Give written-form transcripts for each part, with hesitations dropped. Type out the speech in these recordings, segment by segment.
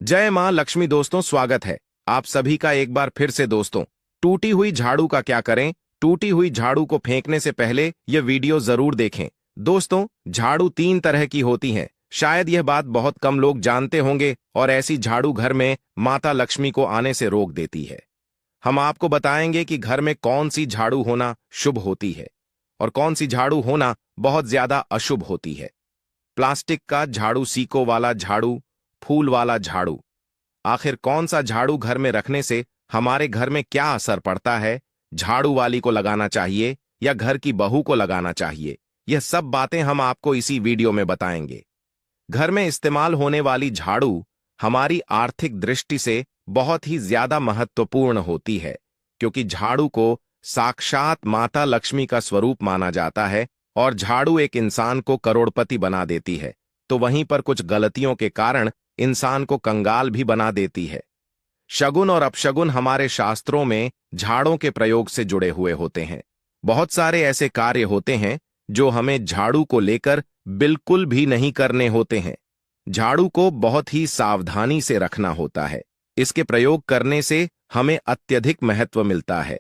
जय मां लक्ष्मी। दोस्तों, स्वागत है आप सभी का एक बार फिर से। दोस्तों, टूटी हुई झाड़ू का क्या करें? टूटी हुई झाड़ू को फेंकने से पहले यह वीडियो जरूर देखें। दोस्तों, झाड़ू तीन तरह की होती हैं। शायद यह बात बहुत कम लोग जानते होंगे और ऐसी झाड़ू घर में माता लक्ष्मी को आने से रोक देती है। हम आपको बताएंगे कि घर में कौन सी झाड़ू होना शुभ होती है और कौन सी झाड़ू होना बहुत ज्यादा अशुभ होती है। प्लास्टिक का झाड़ू, सीको वाला झाड़ू, फूल वाला झाड़ू, आखिर कौन सा झाड़ू घर में रखने से हमारे घर में क्या असर पड़ता है? झाड़ू वाली को लगाना चाहिए या घर की बहू को लगाना चाहिए? यह सब बातें हम आपको इसी वीडियो में बताएंगे। घर में इस्तेमाल होने वाली झाड़ू हमारी आर्थिक दृष्टि से बहुत ही ज्यादा महत्वपूर्ण होती है, क्योंकि झाड़ू को साक्षात माता लक्ष्मी का स्वरूप माना जाता है और झाड़ू एक इंसान को करोड़पति बना देती है, तो वहीं पर कुछ गलतियों के कारण इंसान को कंगाल भी बना देती है। शगुन और अपशगुन हमारे शास्त्रों में झाड़ों के प्रयोग से जुड़े हुए होते हैं। बहुत सारे ऐसे कार्य होते हैं जो हमें झाड़ू को लेकर बिल्कुल भी नहीं करने होते हैं। झाड़ू को बहुत ही सावधानी से रखना होता है। इसके प्रयोग करने से हमें अत्यधिक महत्व मिलता है।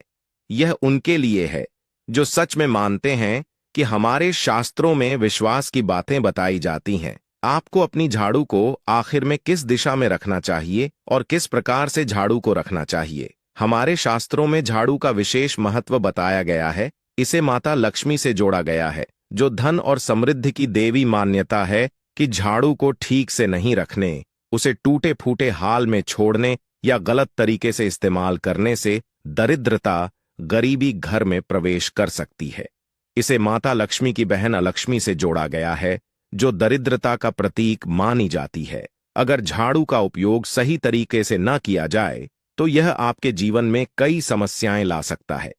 यह उनके लिए है जो सच में मानते हैं कि हमारे शास्त्रों में विश्वास की बातें बताई जाती हैं। आपको अपनी झाड़ू को आखिर में किस दिशा में रखना चाहिए और किस प्रकार से झाड़ू को रखना चाहिए, हमारे शास्त्रों में झाड़ू का विशेष महत्व बताया गया है। इसे माता लक्ष्मी से जोड़ा गया है, जो धन और समृद्धि की देवी मान्यता है कि झाड़ू को ठीक से नहीं रखने, उसे टूटे फूटे हाल में छोड़ने या गलत तरीके से इस्तेमाल करने से दरिद्रता, गरीबी घर में प्रवेश कर सकती है। इसे माता लक्ष्मी की बहन अलक्ष्मी से जोड़ा गया है, जो दरिद्रता का प्रतीक मानी जाती है। अगर झाड़ू का उपयोग सही तरीके से न किया जाए तो यह आपके जीवन में कई समस्याएं ला सकता है।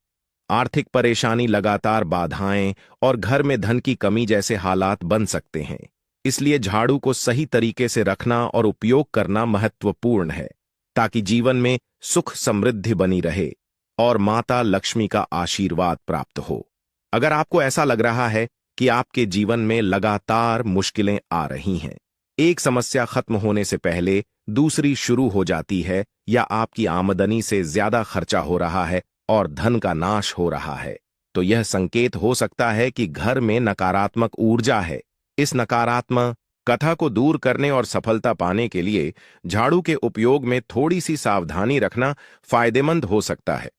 आर्थिक परेशानी, लगातार बाधाएं और घर में धन की कमी जैसे हालात बन सकते हैं। इसलिए झाड़ू को सही तरीके से रखना और उपयोग करना महत्वपूर्ण है, ताकि जीवन में सुख समृद्धि बनी रहे और माता लक्ष्मी का आशीर्वाद प्राप्त हो। अगर आपको ऐसा लग रहा है कि आपके जीवन में लगातार मुश्किलें आ रही हैं, एक समस्या खत्म होने से पहले दूसरी शुरू हो जाती है, या आपकी आमदनी से ज्यादा खर्चा हो रहा है और धन का नाश हो रहा है, तो यह संकेत हो सकता है कि घर में नकारात्मक ऊर्जा है। इस नकारात्मक कथा को दूर करने और सफलता पाने के लिए झाड़ू के उपयोग में थोड़ी सी सावधानी रखना फायदेमंद हो सकता है।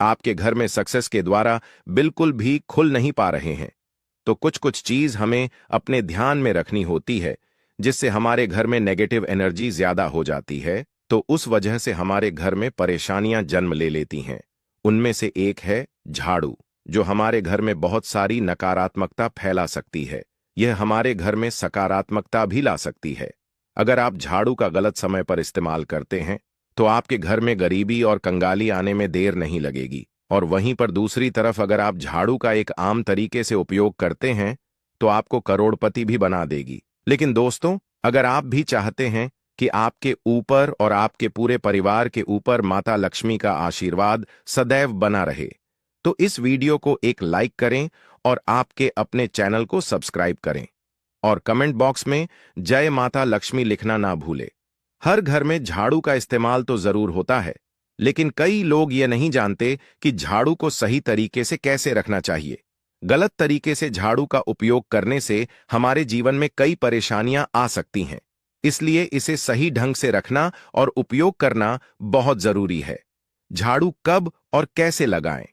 आपके घर में सक्सेस के द्वारा बिल्कुल भी खुल नहीं पा रहे हैं, तो कुछ कुछ चीज हमें अपने ध्यान में रखनी होती है, जिससे हमारे घर में नेगेटिव एनर्जी ज्यादा हो जाती है, तो उस वजह से हमारे घर में परेशानियां जन्म ले लेती हैं। उनमें से एक है झाड़ू, जो हमारे घर में बहुत सारी नकारात्मकता फैला सकती है। यह हमारे घर में सकारात्मकता भी ला सकती है। अगर आप झाड़ू का गलत समय पर इस्तेमाल करते हैं तो आपके घर में गरीबी और कंगाली आने में देर नहीं लगेगी, और वहीं पर दूसरी तरफ अगर आप झाड़ू का एक आम तरीके से उपयोग करते हैं तो आपको करोड़पति भी बना देगी। लेकिन दोस्तों, अगर आप भी चाहते हैं कि आपके ऊपर और आपके पूरे परिवार के ऊपर माता लक्ष्मी का आशीर्वाद सदैव बना रहे, तो इस वीडियो को एक लाइक करें और आपके अपने चैनल को सब्सक्राइब करें, और कमेंट बॉक्स में जय माता लक्ष्मी लिखना ना भूले। हर घर में झाड़ू का इस्तेमाल तो जरूर होता है, लेकिन कई लोग ये नहीं जानते कि झाड़ू को सही तरीके से कैसे रखना चाहिए। गलत तरीके से झाड़ू का उपयोग करने से हमारे जीवन में कई परेशानियां आ सकती हैं। इसलिए इसे सही ढंग से रखना और उपयोग करना बहुत जरूरी है। झाड़ू कब और कैसे लगाएं?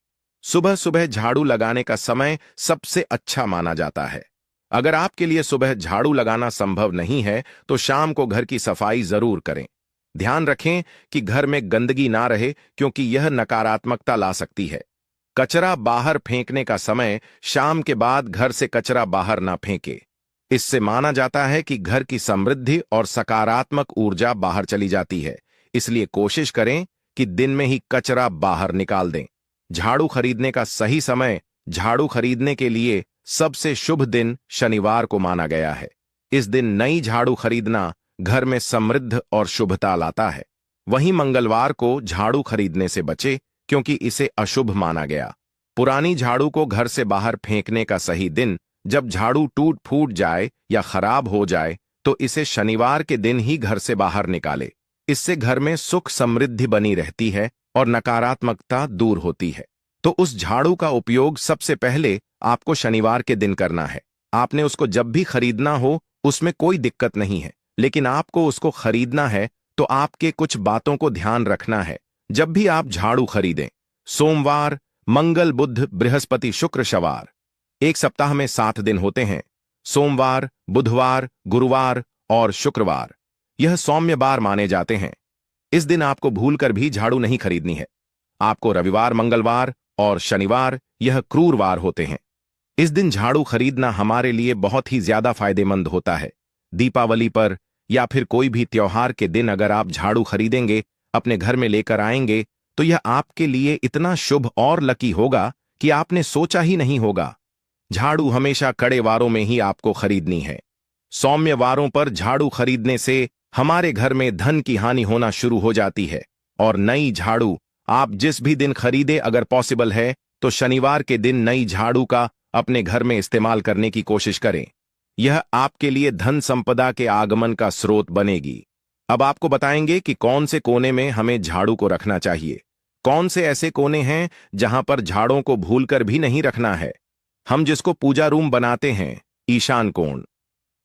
सुबह सुबह झाड़ू लगाने का समय सबसे अच्छा माना जाता है। अगर आपके लिए सुबह झाड़ू लगाना संभव नहीं है तो शाम को घर की सफाई जरूर करें। ध्यान रखें कि घर में गंदगी ना रहे, क्योंकि यह नकारात्मकता ला सकती है। कचरा बाहर फेंकने का समय शाम के बाद घर से कचरा बाहर ना फेंके। इससे माना जाता है कि घर की समृद्धि और सकारात्मक ऊर्जा बाहर चली जाती है। इसलिए कोशिश करें कि दिन में ही कचरा बाहर निकाल दें। झाड़ू खरीदने का सही समय: झाड़ू खरीदने के लिए सबसे शुभ दिन शनिवार को माना गया है। इस दिन नई झाड़ू खरीदना घर में समृद्ध और शुभता लाता है। वहीं मंगलवार को झाड़ू खरीदने से बचे, क्योंकि इसे अशुभ माना गया। पुरानी झाड़ू को घर से बाहर फेंकने का सही दिन जब झाड़ू टूट फूट जाए या खराब हो जाए, तो इसे शनिवार के दिन ही घर से बाहर निकाले। इससे घर में सुख समृद्धि बनी रहती है और नकारात्मकता दूर होती है। तो उस झाड़ू का उपयोग सबसे पहले आपको शनिवार के दिन करना है। आपने उसको जब भी खरीदना हो उसमें कोई दिक्कत नहीं है, लेकिन आपको उसको खरीदना है तो आपके कुछ बातों को ध्यान रखना है। जब भी आप झाड़ू खरीदें, सोमवार, मंगल, बुध, बृहस्पति, शुक्र, शनिवार, एक सप्ताह में 7 दिन होते हैं। सोमवार, बुधवार, गुरुवार और शुक्रवार यह सौम्य बार माने जाते हैं। इस दिन आपको भूलकर भी झाड़ू नहीं खरीदनी है। आपको रविवार, मंगलवार और शनिवार यह क्रूर वार होते हैं। इस दिन झाड़ू खरीदना हमारे लिए बहुत ही ज्यादा फायदेमंद होता है। दीपावली पर या फिर कोई भी त्योहार के दिन अगर आप झाड़ू खरीदेंगे, अपने घर में लेकर आएंगे, तो यह आपके लिए इतना शुभ और लकी होगा कि आपने सोचा ही नहीं होगा। झाड़ू हमेशा कड़े वारों में ही आपको खरीदनी है। सौम्य वारों पर झाड़ू खरीदने से हमारे घर में धन की हानि होना शुरू हो जाती है। और नई झाड़ू आप जिस भी दिन खरीदे, अगर पॉसिबल है तो शनिवार के दिन नई झाड़ू का अपने घर में इस्तेमाल करने की कोशिश करें। यह आपके लिए धन संपदा के आगमन का स्रोत बनेगी। अब आपको बताएंगे कि कौन से कोने में हमें झाड़ू को रखना चाहिए। कौन से ऐसे कोने हैं जहां पर झाड़ों को भूलकर भी नहीं रखना है। हम जिसको पूजा रूम बनाते हैं, ईशान कोण,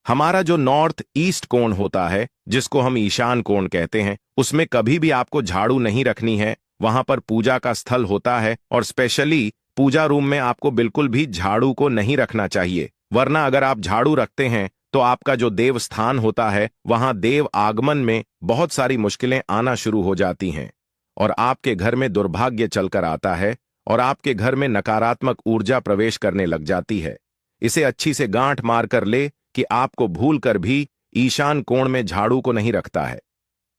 हमारा जो नॉर्थ ईस्ट कोण होता है, जिसको हम ईशान कोण कहते हैं, उसमें कभी भी आपको झाड़ू नहीं रखनी है। वहां पर पूजा का स्थल होता है और स्पेशली पूजा रूम में आपको बिल्कुल भी झाड़ू को नहीं रखना चाहिए। वरना अगर आप झाड़ू रखते हैं तो आपका जो देव स्थान होता है, वहां देव आगमन में बहुत सारी मुश्किलें आना शुरू हो जाती हैं और आपके घर में दुर्भाग्य चलकर आता है और आपके घर में नकारात्मक ऊर्जा प्रवेश करने लग जाती है। इसे अच्छी से गांठ मारकर ले कि आपको भूलकर भी ईशान कोण में झाड़ू को नहीं रखता है।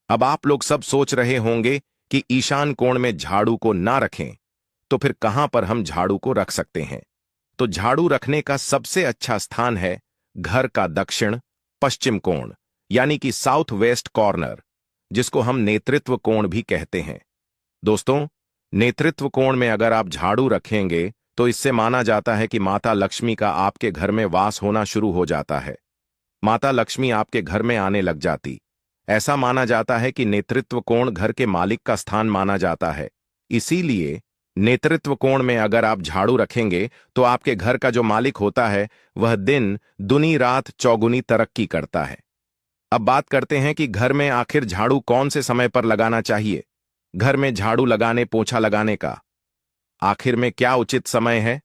अब आप लोग सब सोच रहे होंगे कि ईशान कोण में झाड़ू को ना रखें, तो फिर कहां पर हम झाड़ू को रख सकते हैं। तो झाड़ू रखने का सबसे अच्छा स्थान है घर का दक्षिण पश्चिम कोण, यानी कि साउथ वेस्ट कॉर्नर, जिसको हम नेतृत्व कोण भी कहते हैं। दोस्तों, नेतृत्व कोण में अगर आप झाड़ू रखेंगे तो इससे माना जाता है कि माता लक्ष्मी का आपके घर में वास होना शुरू हो जाता है। माता लक्ष्मी आपके घर में आने लग जाती। ऐसा माना जाता है कि नेतृत्व कोण घर के मालिक का स्थान माना जाता है। इसीलिए नेतृत्व कोण में अगर आप झाड़ू रखेंगे तो आपके घर का जो मालिक होता है वह दिन दुनी रात चौगुनी तरक्की करता है। अब बात करते हैं कि घर में आखिर झाड़ू कौन से समय पर लगाना चाहिए। घर में झाड़ू लगाने, पोछा लगाने का आखिर में क्या उचित समय है।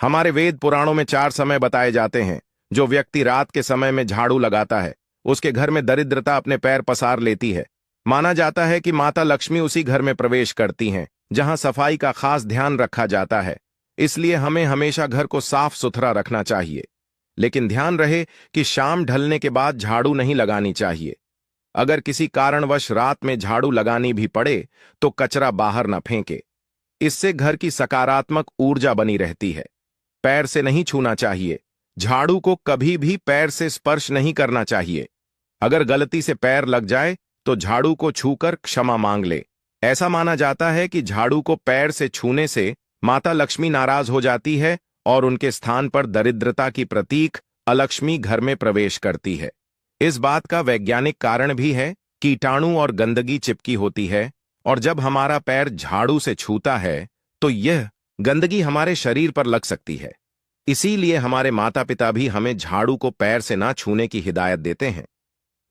हमारे वेद पुराणों में 4 समय बताए जाते हैं। जो व्यक्ति रात के समय में झाड़ू लगाता है उसके घर में दरिद्रता अपने पैर पसार लेती है। माना जाता है कि माता लक्ष्मी उसी घर में प्रवेश करती हैं जहां सफाई का खास ध्यान रखा जाता है। इसलिए हमें हमेशा घर को साफ सुथरा रखना चाहिए। लेकिन ध्यान रहे कि शाम ढलने के बाद झाड़ू नहीं लगानी चाहिए। अगर किसी कारणवश रात में झाड़ू लगानी भी पड़े तो कचरा बाहर न फेंके। इससे घर की सकारात्मक ऊर्जा बनी रहती है। पैर से नहीं छूना चाहिए। झाड़ू को कभी भी पैर से स्पर्श नहीं करना चाहिए। अगर गलती से पैर लग जाए तो झाड़ू को छूकर क्षमा मांग ले। ऐसा माना जाता है कि झाड़ू को पैर से छूने से माता लक्ष्मी नाराज हो जाती है और उनके स्थान पर दरिद्रता की प्रतीक अलक्ष्मी घर में प्रवेश करती है। इस बात का वैज्ञानिक कारण भी है। कीटाणु और गंदगी चिपकी होती है और जब हमारा पैर झाड़ू से छूता है तो यह गंदगी हमारे शरीर पर लग सकती है। इसीलिए हमारे माता पिता भी हमें झाड़ू को पैर से ना छूने की हिदायत देते हैं।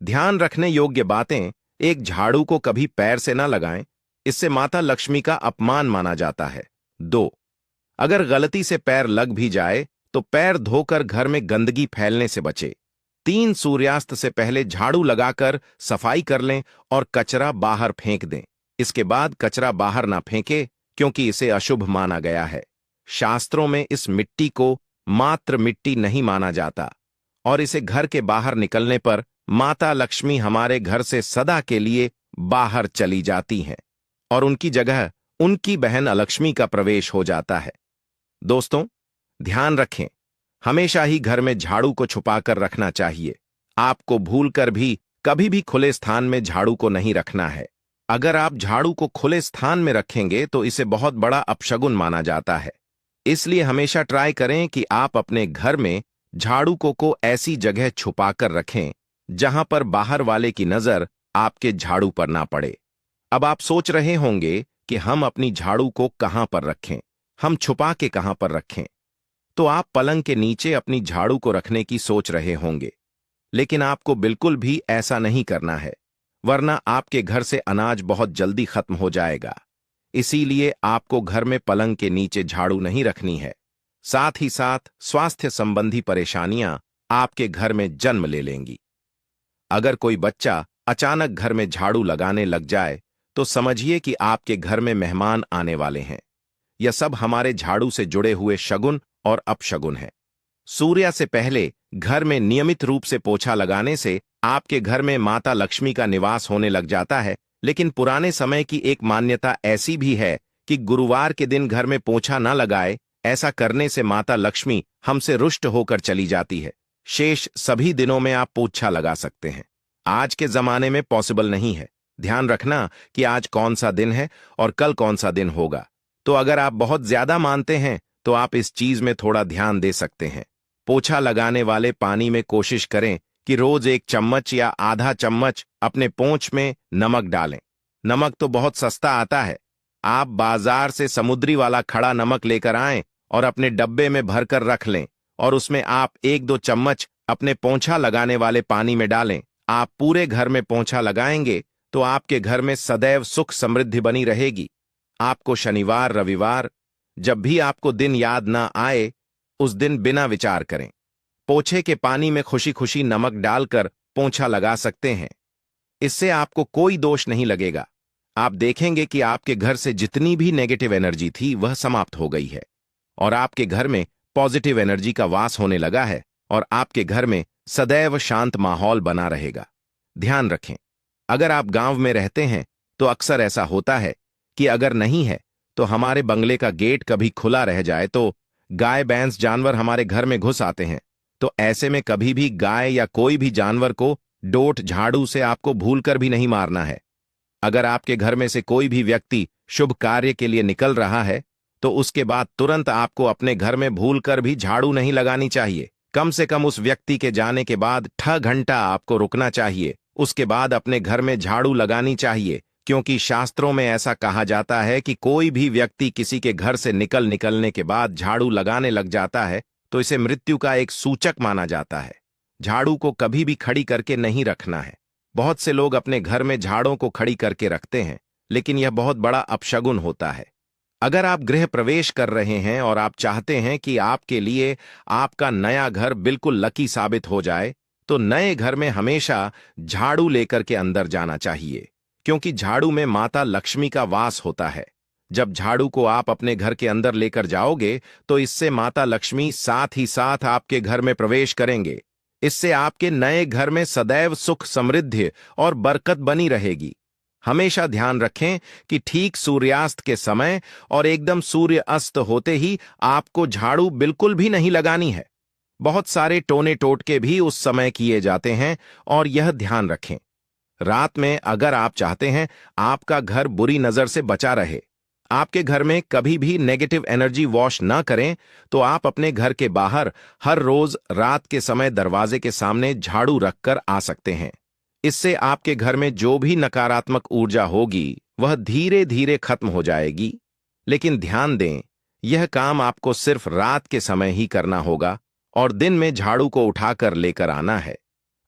ध्यान रखने योग्य बातें, एक झाड़ू को कभी पैर से ना लगाएं, इससे माता लक्ष्मी का अपमान माना जाता है। 2, अगर गलती से पैर लग भी जाए तो पैर धोकर घर में गंदगी फैलने से बचे। 3, सूर्यास्त से पहले झाड़ू लगाकर सफाई कर लें और कचरा बाहर फेंक दें। इसके बाद कचरा बाहर ना फेंके क्योंकि इसे अशुभ माना गया है। शास्त्रों में इस मिट्टी को मात्र मिट्टी नहीं माना जाता और इसे घर के बाहर निकलने पर माता लक्ष्मी हमारे घर से सदा के लिए बाहर चली जाती हैं और उनकी जगह उनकी बहन अलक्ष्मी का प्रवेश हो जाता है। दोस्तों, ध्यान रखें, हमेशा ही घर में झाड़ू को छुपाकर रखना चाहिए। आपको भूलकर भी कभी भी खुले स्थान में झाड़ू को नहीं रखना है। अगर आप झाड़ू को खुले स्थान में रखेंगे तो इसे बहुत बड़ा अपशगुन माना जाता है। इसलिए हमेशा ट्राई करें कि आप अपने घर में झाड़ू को ऐसी जगह छुपाकर रखें जहां पर बाहर वाले की नजर आपके झाड़ू पर ना पड़े। अब आप सोच रहे होंगे कि हम अपनी झाड़ू को कहां पर रखें, हम छुपा के कहां पर रखें। तो आप पलंग के नीचे अपनी झाड़ू को रखने की सोच रहे होंगे, लेकिन आपको बिल्कुल भी ऐसा नहीं करना है, वरना आपके घर से अनाज बहुत जल्दी खत्म हो जाएगा। इसीलिए आपको घर में पलंग के नीचे झाड़ू नहीं रखनी है। साथ ही साथ स्वास्थ्य संबंधी परेशानियां आपके घर में जन्म ले लेंगी। अगर कोई बच्चा अचानक घर में झाड़ू लगाने लग जाए, तो समझिए कि आपके घर में मेहमान आने वाले हैं। यह सब हमारे झाड़ू से जुड़े हुए शगुन और अपशगुन है। सूर्य से पहले घर में नियमित रूप से पोछा लगाने से आपके घर में माता लक्ष्मी का निवास होने लग जाता है। लेकिन पुराने समय की एक मान्यता ऐसी भी है कि गुरुवार के दिन घर में पोछा न लगाए, ऐसा करने से माता लक्ष्मी हमसे रुष्ट होकर चली जाती है। शेष सभी दिनों में आप पोछा लगा सकते हैं। आज के जमाने में पॉसिबल नहीं है। ध्यान रखना कि आज कौन सा दिन है और कल कौन सा दिन होगा। तो अगर आप बहुत ज्यादा मानते हैं तो आप इस चीज में थोड़ा ध्यान दे सकते हैं। पोछा लगाने वाले पानी में कोशिश करें कि रोज 1 चम्मच या आधा चम्मच अपने पोंछ में नमक डालें। नमक तो बहुत सस्ता आता है। आप बाजार से समुद्री वाला खड़ा नमक लेकर आएं और अपने डब्बे में भरकर रख लें और उसमें आप 1-2 चम्मच अपने पोंछा लगाने वाले पानी में डालें। आप पूरे घर में पोंछा लगाएंगे तो आपके घर में सदैव सुख समृद्धि बनी रहेगी। आपको शनिवार रविवार जब भी आपको दिन याद ना आए, उस दिन बिना विचार करें पोछे के पानी में खुशी खुशी नमक डालकर पोंछा लगा सकते हैं। इससे आपको कोई दोष नहीं लगेगा। आप देखेंगे कि आपके घर से जितनी भी नेगेटिव एनर्जी थी वह समाप्त हो गई है और आपके घर में पॉजिटिव एनर्जी का वास होने लगा है और आपके घर में सदैव शांत माहौल बना रहेगा। ध्यान रखें, अगर आप गांव में रहते हैं तो अक्सर ऐसा होता है कि अगर नहीं है तो हमारे बंगले का गेट कभी खुला रह जाए तो गाय भैंस जानवर हमारे घर में घुस आते हैं। तो ऐसे में कभी भी गाय या कोई भी जानवर को डोट झाड़ू से आपको भूलकर भी नहीं मारना है। अगर आपके घर में से कोई भी व्यक्ति शुभ कार्य के लिए निकल रहा है तो उसके बाद तुरंत आपको अपने घर में भूलकर भी झाड़ू नहीं लगानी चाहिए। कम से कम उस व्यक्ति के जाने के बाद 6 घंटा आपको रुकना चाहिए। उसके बाद अपने घर में झाड़ू लगानी चाहिए, क्योंकि शास्त्रों में ऐसा कहा जाता है कि कोई भी व्यक्ति किसी के घर से निकलने के बाद झाड़ू लगाने लग जाता है तो इसे मृत्यु का एक सूचक माना जाता है। झाड़ू को कभी भी खड़ी करके नहीं रखना है। बहुत से लोग अपने घर में झाड़ों को खड़ी करके रखते हैं, लेकिन यह बहुत बड़ा अपशगुन होता है। अगर आप गृह प्रवेश कर रहे हैं और आप चाहते हैं कि आपके लिए आपका नया घर बिल्कुल लकी साबित हो जाए, तो नए घर में हमेशा झाड़ू लेकर के अंदर जाना चाहिए, क्योंकि झाड़ू में माता लक्ष्मी का वास होता है। जब झाड़ू को आप अपने घर के अंदर लेकर जाओगे तो इससे माता लक्ष्मी साथ ही साथ आपके घर में प्रवेश करेंगे। इससे आपके नए घर में सदैव सुख समृद्धि और बरकत बनी रहेगी। हमेशा ध्यान रखें कि ठीक सूर्यास्त के समय और एकदम सूर्य अस्त होते ही आपको झाड़ू बिल्कुल भी नहीं लगानी है। बहुत सारे टोने टोटके भी उस समय किए जाते हैं और यह ध्यान रखें, रात में अगर आप चाहते हैं आपका घर बुरी नजर से बचा रहे, आपके घर में कभी भी नेगेटिव एनर्जी वॉश ना करें, तो आप अपने घर के बाहर हर रोज रात के समय दरवाजे के सामने झाड़ू रखकर आ सकते हैं। इससे आपके घर में जो भी नकारात्मक ऊर्जा होगी वह धीरे धीरे खत्म हो जाएगी। लेकिन ध्यान दें, यह काम आपको सिर्फ रात के समय ही करना होगा और दिन में झाड़ू को उठाकर लेकर आना है।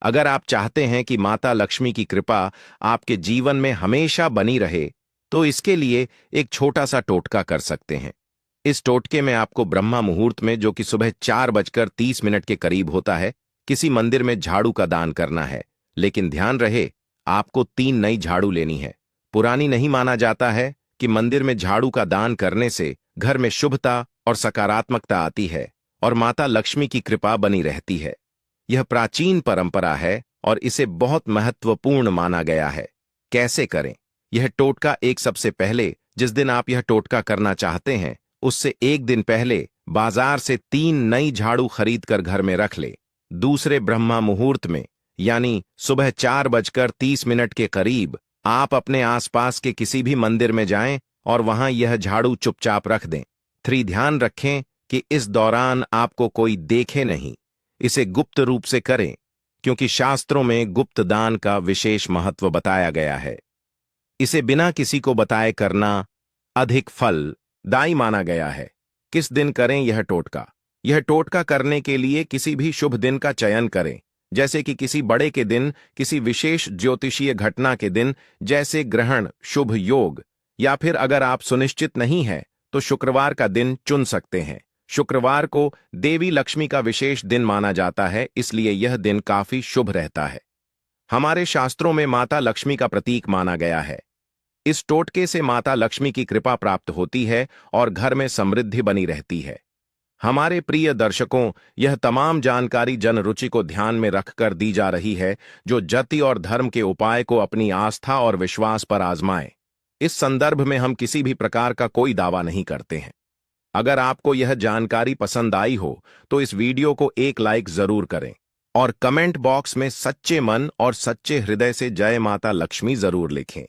अगर आप चाहते हैं कि माता लक्ष्मी की कृपा आपके जीवन में हमेशा बनी रहे, तो इसके लिए एक छोटा सा टोटका कर सकते हैं। इस टोटके में आपको ब्रह्मा मुहूर्त में, जो कि सुबह 4:30 के करीब होता है, किसी मंदिर में झाड़ू का दान करना है। लेकिन ध्यान रहे, आपको 3 नई झाड़ू लेनी है। पुरानी नहीं माना जाता है कि मंदिर में झाड़ू का दान करने से घर में शुभता और सकारात्मकता आती है और माता लक्ष्मी की कृपा बनी रहती है। यह प्राचीन परंपरा है और इसे बहुत महत्वपूर्ण माना गया है। कैसे करें यह टोटका? एक सबसे पहले जिस दिन आप यह टोटका करना चाहते हैं, उससे एक दिन पहले बाजार से 3 नई झाड़ू खरीदकर घर में रख ले। दूसरे ब्रह्मा मुहूर्त में, यानी सुबह 4:30 के करीब, आप अपने आसपास के किसी भी मंदिर में जाएं और वहां यह झाड़ू चुपचाप रख दें। 3 ध्यान रखें कि इस दौरान आपको कोई देखे नहीं। इसे गुप्त रूप से करें। क्योंकि शास्त्रों में गुप्त दान का विशेष महत्व बताया गया है। इसे बिना किसी को बताए करना अधिक फलदायी माना गया है। किस दिन करें यह टोटका? यह टोटका करने के लिए किसी भी शुभ दिन का चयन करें, जैसे कि किसी बड़े के दिन, किसी विशेष ज्योतिषीय घटना के दिन जैसे ग्रहण, शुभ योग, या फिर अगर आप सुनिश्चित नहीं हैं तो शुक्रवार का दिन चुन सकते हैं। शुक्रवार को देवी लक्ष्मी का विशेष दिन माना जाता है, इसलिए यह दिन काफी शुभ रहता है। हमारे शास्त्रों में माता लक्ष्मी का प्रतीक माना गया है। इस टोटके से माता लक्ष्मी की कृपा प्राप्त होती है और घर में समृद्धि बनी रहती है। हमारे प्रिय दर्शकों, यह तमाम जानकारी जन रुचि को ध्यान में रखकर दी जा रही है, जो जाति और धर्म के उपाय को अपनी आस्था और विश्वास पर आजमाएं। इस संदर्भ में हम किसी भी प्रकार का कोई दावा नहीं करते हैं। अगर आपको यह जानकारी पसंद आई हो तो इस वीडियो को एक लाइक जरूर करें और कमेंट बॉक्स में सच्चे मन और सच्चे हृदय से जय माता लक्ष्मी जरूर लिखें।